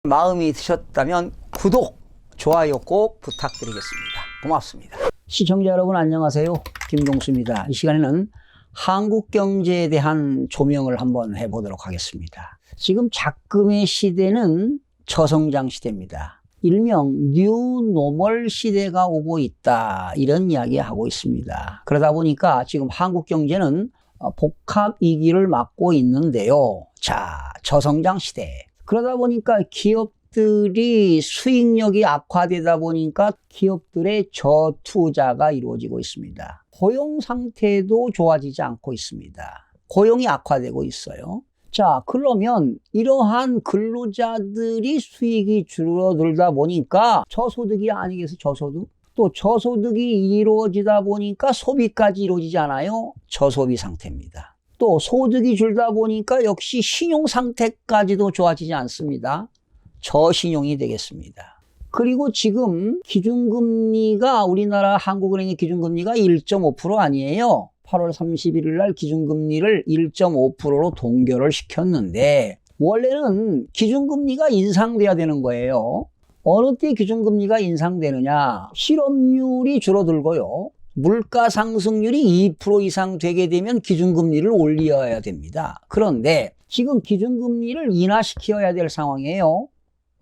마음이 드셨다면 구독, 좋아요 꼭 부탁드리겠습니다. 고맙습니다. 시청자 여러분 안녕하세요. 김종수입니다. 이 시간에는 한국 경제에 대한 조명을 한번 해보도록 하겠습니다. 지금 작금의 시대는 저성장 시대입니다. 일명 뉴노멀 시대가 오고 있다, 이런 이야기 하고 있습니다. 그러다 보니까 지금 한국 경제는 복합 위기를 맞고 있는데요. 자, 저성장 시대. 그러다 보니까 기업들이 수익력이 악화되다 보니까 기업들의 저투자가 이루어지고 있습니다. 고용 상태도 좋아지지 않고 있습니다. 고용이 악화되고 있어요. 자, 그러면 이러한 근로자들이 수익이 줄어들다 보니까 저소득이 아니겠어요? 저소득? 또 저소득이 이루어지다 보니까 소비까지 이루어지지 않아요? 저소비 상태입니다. 또 소득이 줄다 보니까 역시 신용 상태까지도 좋아지지 않습니다. 저신용이 되겠습니다. 그리고 지금 기준금리가 우리나라 한국은행의 기준금리가 1.5% 아니에요. 8월 31일 날 기준금리를 1.5%로 동결을 시켰는데 원래는 기준금리가 인상돼야 되는 거예요. 어느 때 기준금리가 인상되느냐? 실업률이 줄어들고요. 물가 상승률이 2% 이상 되게 되면 기준금리를 올려야 됩니다. 그런데 지금 기준금리를 인하시켜야 될 상황이에요.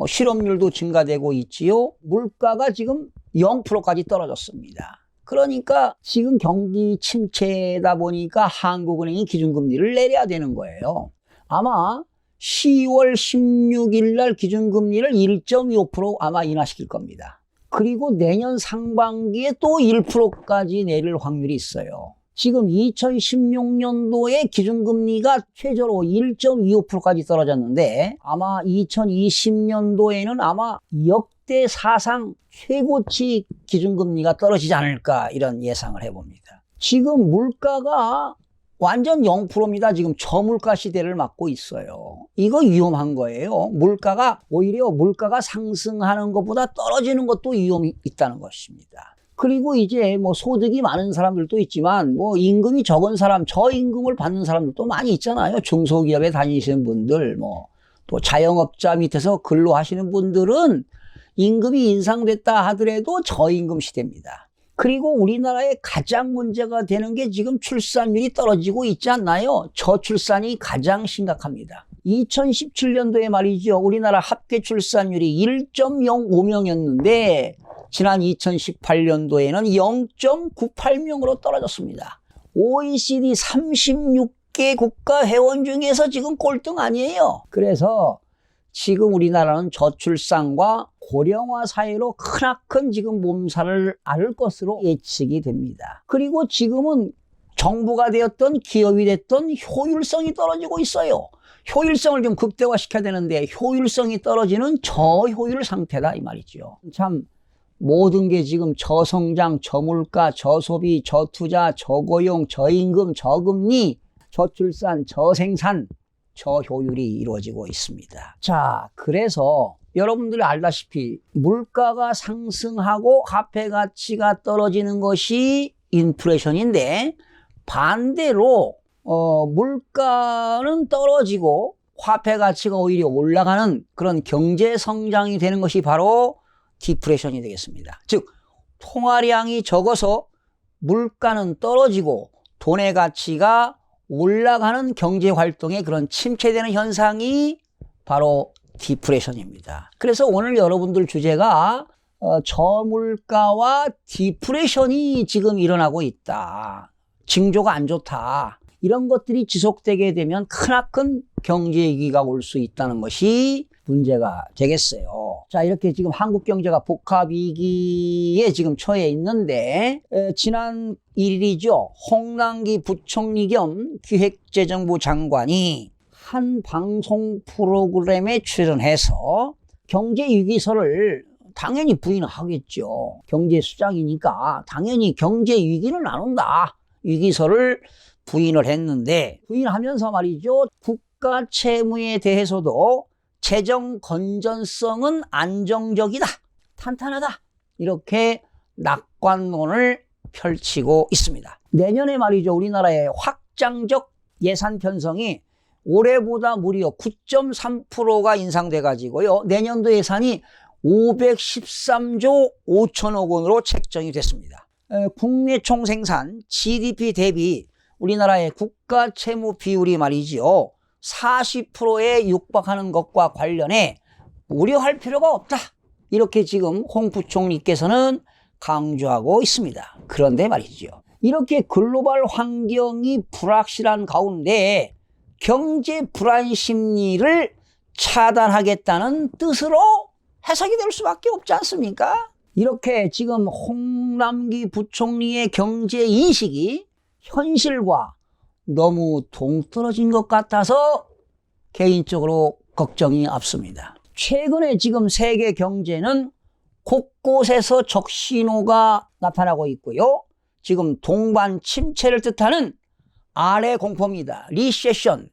실업률도 증가되고 있지요. 물가가 지금 0%까지 떨어졌습니다. 그러니까 지금 경기 침체다 보니까 한국은행이 기준금리를 내려야 되는 거예요. 아마 10월 16일 날 기준금리를 1.25% 아마 인하시킬 겁니다. 그리고 내년 상반기에 또 1%까지 내릴 확률이 있어요. 지금 2016년도에 기준금리가 최저로 1.25%까지 떨어졌는데 아마 2020년도에는 아마 역대 사상 최고치 기준금리가 떨어지지 않을까, 이런 예상을 해봅니다. 지금 물가가 완전 0%입니다. 지금 저물가 시대를 맞고 있어요. 이거 위험한 거예요. 오히려 물가가 상승하는 것보다 떨어지는 것도 위험이 있다는 것입니다. 그리고 이제 소득이 많은 사람들도 있지만 임금이 적은 사람, 저임금을 받는 사람들도 많이 있잖아요. 중소기업에 다니시는 분들, 또 자영업자 밑에서 근로하시는 분들은 임금이 인상됐다 하더라도 저임금 시대입니다. 그리고 우리나라에 가장 문제가 되는 게 지금 출산율이 떨어지고 있지 않나요? 저출산이 가장 심각합니다. 2017년도에 말이죠. 우리나라 합계 출산율이 1.05명이었는데 지난 2018년도에는 0.98명으로 떨어졌습니다. OECD 36개 국가 회원 중에서 지금 꼴등 아니에요. 그래서 지금 우리나라는 저출산과 고령화 사회로 크나큰 지금 몸살을 앓을 것으로 예측이 됩니다. 그리고 지금은 정부가 되었던 기업이 됐던 효율성이 떨어지고 있어요. 효율성을 좀 극대화시켜야 되는데 효율성이 떨어지는 저효율 상태다, 이 말이죠. 참 모든 게 지금 저성장, 저물가, 저소비, 저투자, 저고용, 저임금, 저금리, 저출산, 저생산, 저효율이 이루어지고 있습니다. 자, 그래서 여러분들이 알다시피 물가가 상승하고 화폐 가치가 떨어지는 것이 인플레이션인데 반대로 물가는 떨어지고 화폐 가치가 오히려 올라가는 그런 경제 성장이 되는 것이 바로 디플레이션이 되겠습니다. 즉 통화량이 적어서 물가는 떨어지고 돈의 가치가 올라가는 경제 활동에 그런 침체되는 현상이 바로 디플레이션입니다. 그래서 오늘 여러분들 주제가 저물가와 디플레이션이 지금 일어나고 있다. 징조가 안 좋다. 이런 것들이 지속되게 되면 크나큰 경제 위기가 올 수 있다는 것이 문제가 되겠어요. 자, 이렇게 지금 한국 경제가 복합 위기에 지금 처해 있는데 지난 1일이죠. 홍남기 부총리 겸 기획재정부 장관이 한 방송 프로그램에 출연해서 경제 위기설을 당연히 부인하겠죠. 경제 수장이니까 당연히 경제 위기는 안 온다. 위기설을 부인을 했는데 부인하면서 말이죠. 국가 채무에 대해서도 재정 건전성은 안정적이다, 탄탄하다, 이렇게 낙관론을 펼치고 있습니다. 내년에 말이죠. 우리나라의 확장적 예산 편성이 올해보다 무려 9.3%가 인상돼 가지고요. 내년도 예산이 513조 5천억 원으로 책정이 됐습니다. 국내 총생산 GDP 대비 우리나라의 국가 채무 비율이 말이지요. 40%에 육박하는 것과 관련해 우려할 필요가 없다. 이렇게 지금 홍 부총리께서는 강조하고 있습니다. 그런데 말이죠. 이렇게 글로벌 환경이 불확실한 가운데 경제 불안 심리를 차단하겠다는 뜻으로 해석이 될 수밖에 없지 않습니까? 이렇게 지금 홍남기 부총리의 경제 인식이 현실과 너무 동떨어진 것 같아서 개인적으로 걱정이 앞섭니다. 최근에 지금 세계 경제는 곳곳에서 적신호가 나타나고 있고요. 지금 동반 침체를 뜻하는 아래 공포입니다. 리세션,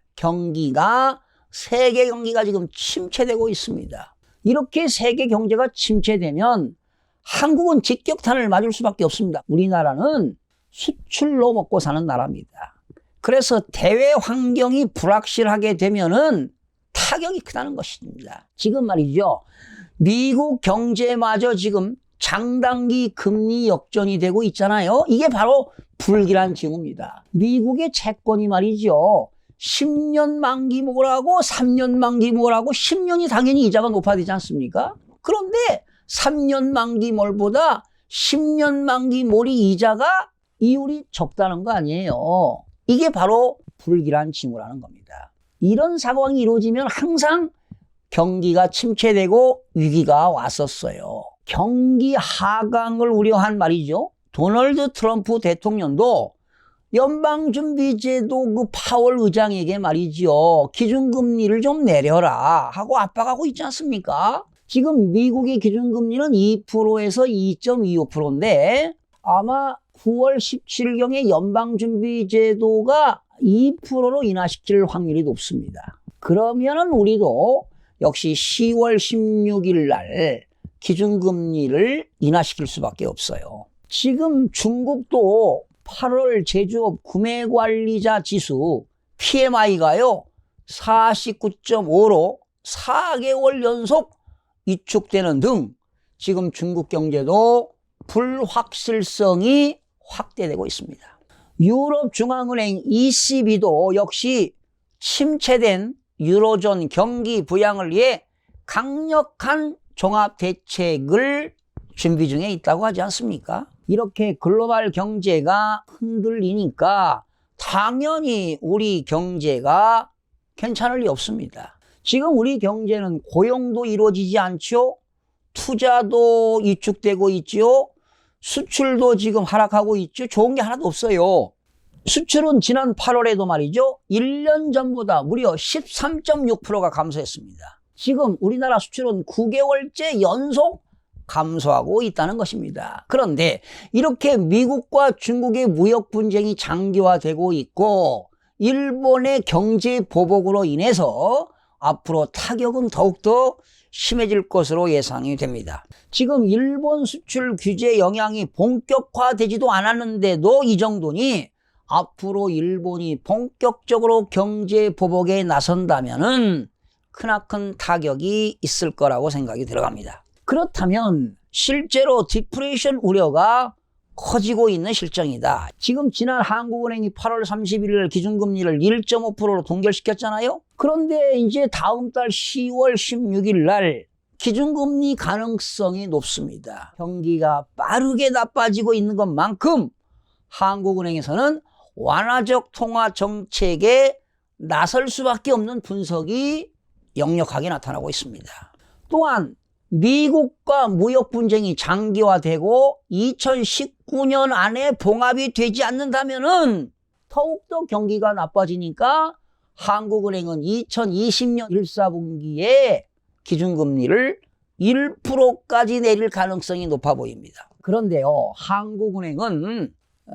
세계 경기가 지금 침체되고 있습니다. 이렇게 세계 경제가 침체되면 한국은 직격탄을 맞을 수밖에 없습니다. 우리나라는 수출로 먹고 사는 나라입니다. 그래서 대외 환경이 불확실하게 되면은 타격이 크다는 것입니다. 지금 말이죠. 미국 경제마저 지금 장단기 금리 역전이 되고 있잖아요. 이게 바로 불길한 징후입니다. 미국의 채권이 말이죠. 10년 만기 뭐라고 3년 만기 뭐라고 10년이 당연히 이자가 높아지지 않습니까? 그런데 3년 만기 몰보다 10년 만기 몰이 이자가 이율이 적다는 거 아니에요. 이게 바로 불길한 징후라는 겁니다. 이런 상황이 이루어지면 항상 경기가 침체되고 위기가 왔었어요. 경기 하강을 우려한 말이죠. 도널드 트럼프 대통령도 연방준비제도 그 파월 의장에게 말이죠. 기준금리를 좀 내려라 하고 압박하고 있지 않습니까? 지금 미국의 기준금리는 2%에서 2.25%인데 아마 9월 17일경에 연방준비제도가 2%로 인하시킬 확률이 높습니다. 그러면은 우리도 역시 10월 16일 날 기준금리를 인하시킬 수밖에 없어요. 지금 중국도 8월 제조업 구매관리자 지수 PMI가요 49.5로 4개월 연속 위축되는 등 지금 중국 경제도 불확실성이 확대되고 있습니다. 유럽중앙은행 ECB도 역시 침체된 유로존 경기 부양을 위해 강력한 종합대책을 준비 중에 있다고 하지 않습니까? 이렇게 글로벌 경제가 흔들리니까 당연히 우리 경제가 괜찮을 리 없습니다. 지금 우리 경제는 고용도 이루어지지 않죠? 투자도 위축되고 있죠? 수출도 지금 하락하고 있죠? 좋은 게 하나도 없어요. 수출은 지난 8월에도 말이죠. 1년 전보다 무려 13.6%가 감소했습니다. 지금 우리나라 수출은 9개월째 연속 감소하고 있다는 것입니다. 그런데 이렇게 미국과 중국의 무역 분쟁이 장기화되고 있고 일본의 경제 보복으로 인해서 앞으로 타격은 더욱더 심해질 것으로 예상이 됩니다. 지금 일본 수출 규제 영향이 본격화되지도 않았는데도 이 정도니 앞으로 일본이 본격적으로 경제 보복에 나선다면은 크나큰 타격이 있을 거라고 생각이 들어갑니다. 그렇다면 실제로 디플레이션 우려가 커지고 있는 실정이다. 지금 지난 한국은행이 8월 31일 기준금리를 1.5%로 동결시켰잖아요. 그런데 이제 다음 달 10월 16일 날 기준금리 가능성이 높습니다. 경기가 빠르게 나빠지고 있는 것만큼 한국은행에서는 완화적 통화 정책에 나설 수밖에 없는 분석이 역력하게 나타나고 있습니다. 또한 미국과 무역 분쟁이 장기화되고 2019년 안에 봉합이 되지 않는다면은 더욱더 경기가 나빠지니까 한국은행은 2020년 1사분기에 기준금리를 1%까지 내릴 가능성이 높아 보입니다. 그런데요, 한국은행은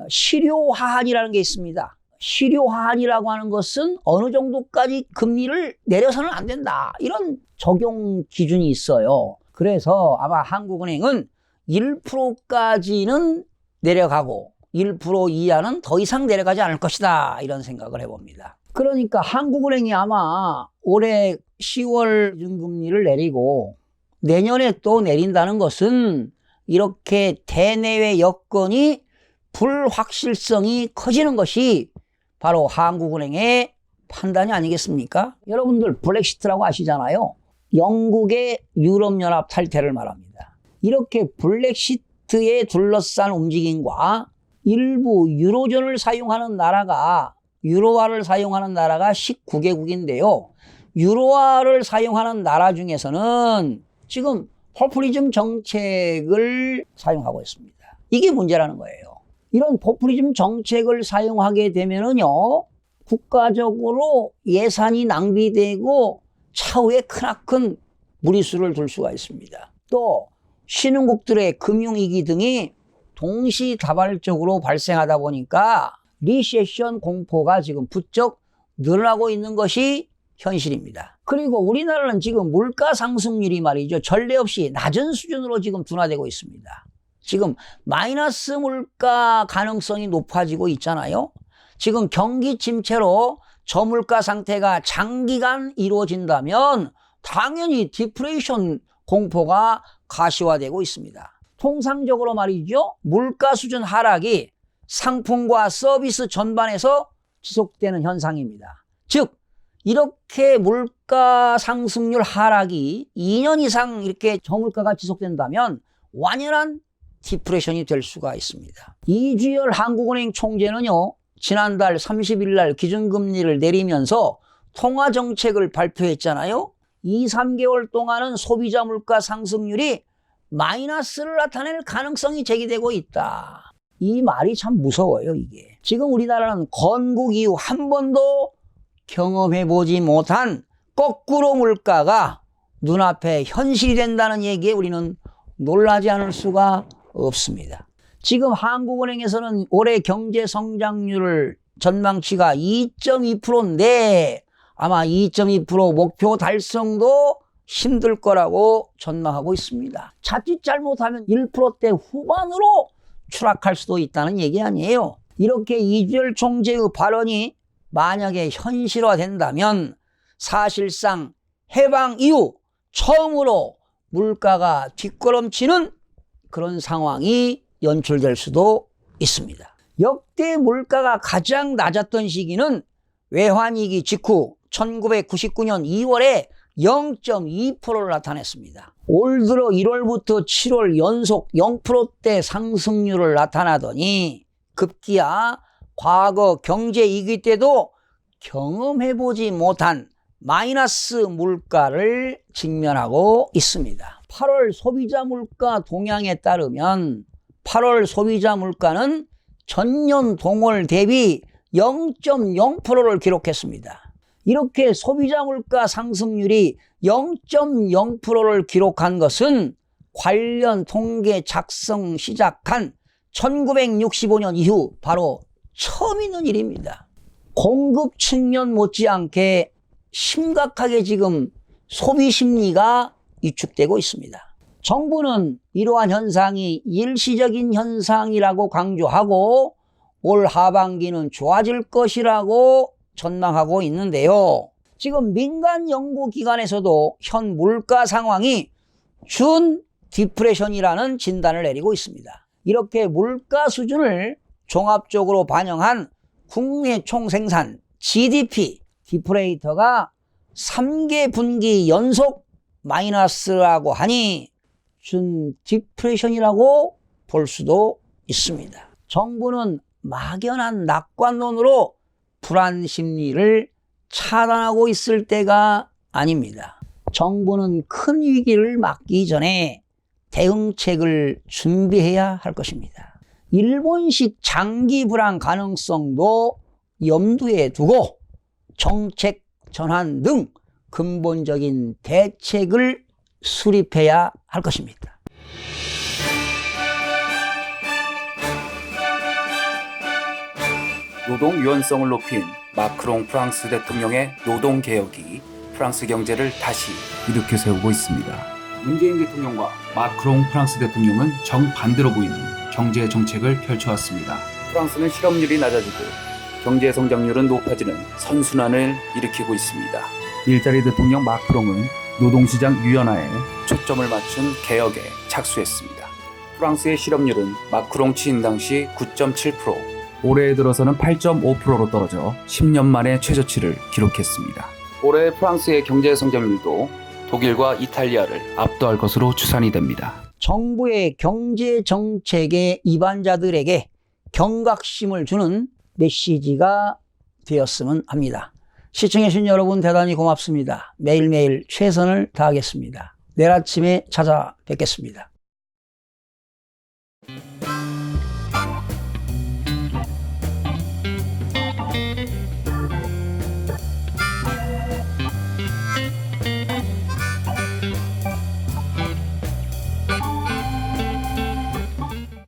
실효하한이라는 게 있습니다. 실효하한이라고 하는 것은 어느 정도까지 금리를 내려서는 안 된다. 이런 적용 기준이 있어요. 그래서 아마 한국은행은 1%까지는 내려가고 1% 이하는 더 이상 내려가지 않을 것이다. 이런 생각을 해봅니다. 그러니까 한국은행이 아마 올해 10월 기준금리를 내리고 내년에 또 내린다는 것은 이렇게 대내외 여건이 불확실성이 커지는 것이 바로 한국은행의 판단이 아니겠습니까? 여러분들 블랙시트라고 아시잖아요. 영국의 유럽연합 탈퇴를 말합니다. 이렇게 블랙시트에 둘러싼 움직임과 일부 유로존을 사용하는 나라가 유로화를 사용하는 나라가 19개국인데요. 유로화를 사용하는 나라 중에서는 지금 포퓰리즘 정책을 사용하고 있습니다. 이게 문제라는 거예요. 이런 포퓰리즘 정책을 사용하게 되면은요, 국가적으로 예산이 낭비되고 차후에 크나큰 무리수를 둘 수가 있습니다. 또 신흥국들의 금융위기 등이 동시다발적으로 발생하다 보니까 리세션 공포가 지금 부쩍 늘어나고 있는 것이 현실입니다. 그리고 우리나라는 지금 물가 상승률이 말이죠, 전례 없이 낮은 수준으로 지금 둔화되고 있습니다. 지금 마이너스 물가 가능성이 높아지고 있잖아요. 지금 경기 침체로 저물가 상태가 장기간 이루어진다면 당연히 디플레이션 공포가 가시화되고 있습니다. 통상적으로 말이죠, 물가 수준 하락이 상품과 서비스 전반에서 지속되는 현상입니다. 즉 이렇게 물가 상승률 하락이 2년 이상 이렇게 저물가가 지속된다면 완연한 디프레션이 될 수가 있습니다. 이주열 한국은행 총재는요, 지난달 30일 날 기준금리를 내리면서 통화정책을 발표했잖아요. 2, 3개월 동안은 소비자 물가 상승률이 마이너스를 나타낼 가능성이 제기되고 있다. 이 말이 참 무서워요, 이게. 지금 우리나라는 건국 이후 한 번도 경험해보지 못한 거꾸로 물가가 눈앞에 현실이 된다는 얘기에 우리는 놀라지 않을 수가 없습니다. 지금 한국은행에서는 올해 경제 성장률을 전망치가 2.2%인데 아마 2.2% 목표 달성도 힘들 거라고 전망하고 있습니다. 자칫 잘못하면 1%대 후반으로 추락할 수도 있다는 얘기 아니에요. 이렇게 이주열 총재의 발언이 만약에 현실화된다면 사실상 해방 이후 처음으로 물가가 뒷걸음치는 그런 상황이 연출될 수도 있습니다. 역대 물가가 가장 낮았던 시기는 외환위기 직후 1999년 2월에 0.2%를 나타냈습니다. 올 들어 1월부터 7월 연속 0%대 상승률을 나타나더니 급기야 과거 경제위기 때도 경험해보지 못한 마이너스 물가를 직면하고 있습니다. 8월 소비자 물가 동향에 따르면 8월 소비자 물가는 전년 동월 대비 0.0%를 기록했습니다. 이렇게 소비자 물가 상승률이 0.0%를 기록한 것은 관련 통계 작성 시작한 1965년 이후 바로 처음 있는 일입니다. 공급 측면 못지않게 심각하게 지금 소비 심리가 위축되고 있습니다. 정부는 이러한 현상이 일시적인 현상이라고 강조하고 올 하반기는 좋아질 것이라고 전망하고 있는데요. 지금 민간 연구기관에서도 현 물가 상황이 준 디프레션이라는 진단을 내리고 있습니다. 이렇게 물가 수준을 종합적으로 반영한 국내 총생산 GDP 디플레이터가 3개 분기 연속 마이너스라고 하니 준 디프레션이라고 볼 수도 있습니다. 정부는 막연한 낙관론으로 불안 심리를 차단하고 있을 때가 아닙니다. 정부는 큰 위기를 막기 전에 대응책을 준비해야 할 것입니다. 일본식 장기 불안 가능성도 염두에 두고 정책 전환 등 근본적인 대책을 수립해야 할 것입니다. 노동 유연성을 높인 마크롱 프랑스 대통령의 노동개혁이 프랑스 경제를 다시 일으켜 세우고 있습니다. 문재인 대통령과 마크롱 프랑스 대통령은 정반대로 보이는 경제 정책을 펼쳐왔습니다. 프랑스는 실업률이 낮아지고 경제 성장률은 높아지는 선순환을 일으키고 있습니다. 일자리 대통령 마크롱은 노동시장 유연화에 초점을 맞춘 개혁에 착수했습니다. 프랑스의 실업률은 마크롱 취임 당시 9.7%, 올해 들어서는 8.5%로 떨어져 10년 만에 최저치를 기록했습니다. 올해 프랑스의 경제 성장률도 독일과 이탈리아를 압도할 것으로 추산이 됩니다. 정부의 경제 정책의 이반자들에게 경각심을 주는 메시지가 되었으면 합니다. 시청해주신 여러분 대단히 고맙습니다. 매일매일 최선을 다하겠습니다. 내일 아침에 찾아뵙겠습니다.